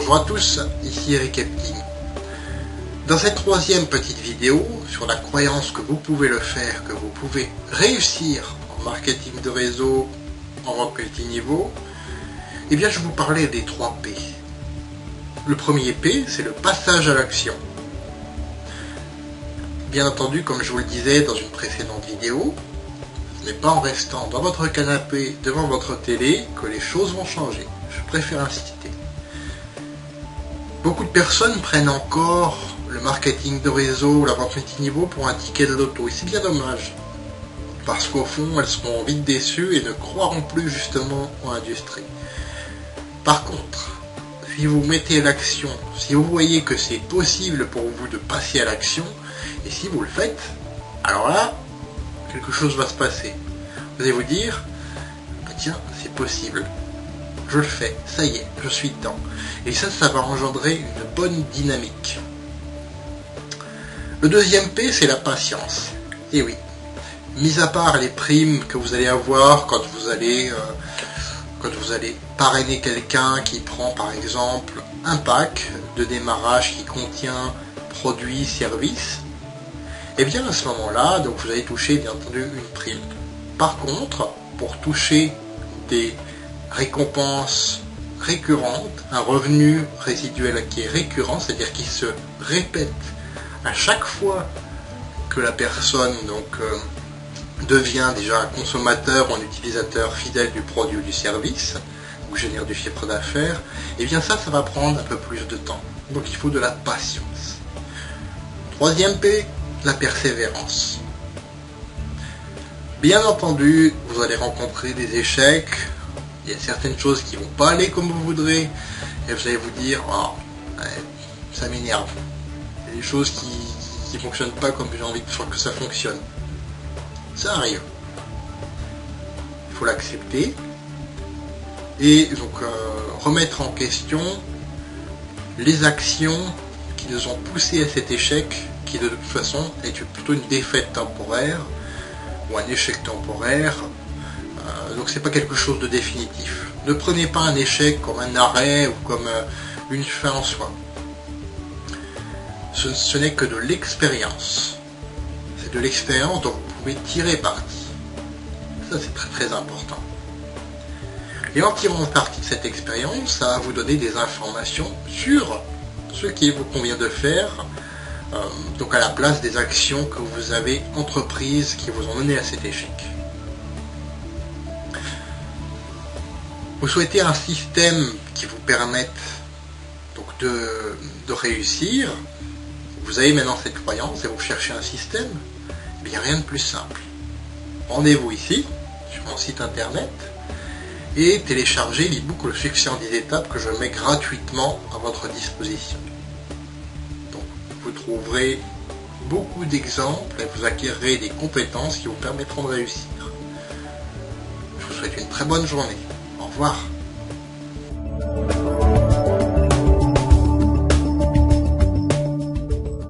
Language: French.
Bonjour à tous, ici Eric Epting. Dans cette troisième petite vidéo sur la croyance que vous pouvez le faire, que vous pouvez réussir en marketing de réseau, en vente multiniveau, eh bien je vais vous parler des 3 P. Le premier P, c'est le passage à l'action. Bien entendu, comme je vous le disais dans une précédente vidéo, ce n'est pas en restant dans votre canapé devant votre télé que les choses vont changer. Je préfère insister. Beaucoup de personnes prennent encore le marketing de réseau, la vente multiniveau pour un ticket de loto. Et c'est bien dommage. Parce qu'au fond, elles seront vite déçues et ne croiront plus justement en l'industrie. Par contre, si vous mettez l'action, si vous voyez que c'est possible pour vous de passer à l'action, et si vous le faites, alors là, quelque chose va se passer. Vous allez vous dire, bah tiens, c'est possible. Je le fais, ça y est, je suis dedans. Et ça va engendrer une bonne dynamique. Le deuxième P, c'est la patience. Et oui, mis à part les primes que vous allez avoir quand vous allez parrainer quelqu'un qui prend par exemple un pack de démarrage qui contient produits, services, et bien à ce moment-là, donc vous allez toucher bien entendu une prime. Par contre, pour toucher des récompenses récurrentes, un revenu résiduel qui est récurrent, c'est-à-dire qui se répète à chaque fois que la personne devient déjà un consommateur ou un utilisateur fidèle du produit ou du service, ou génère du chiffre d'affaires, et bien ça va prendre un peu plus de temps. Donc il faut de la patience. Troisième P, la persévérance. Bien entendu, vous allez rencontrer des échecs, il y a certaines choses qui ne vont pas aller comme vous voudrez, et vous allez vous dire, oh, ça m'énerve. Il y a des choses qui ne fonctionnent pas comme j'ai envie que ça fonctionne. Ça arrive. Il faut l'accepter, et donc remettre en question les actions qui nous ont poussé à cet échec, qui de toute façon est plutôt une défaite temporaire, ou un échec temporaire. Donc c'est pas quelque chose de définitif. Ne prenez pas un échec comme un arrêt ou comme une fin en soi. Ce n'est que de l'expérience. C'est de l'expérience dont vous pouvez tirer parti. Ça c'est très très important. Et en tirant parti de cette expérience, ça va vous donner des informations sur ce qu'il vous convient de faire, donc à la place des actions que vous avez entreprises qui vous ont mené à cet échec. Vous souhaitez un système qui vous permette donc de réussir. Vous avez maintenant cette croyance et vous cherchez un système. Eh bien, rien de plus simple. Rendez-vous ici, sur mon site internet, et téléchargez l'e-book Le succès en 10 étapes que je mets gratuitement à votre disposition. Donc, vous trouverez beaucoup d'exemples et vous acquérerez des compétences qui vous permettront de réussir. Je vous souhaite une très bonne journée. Au revoir.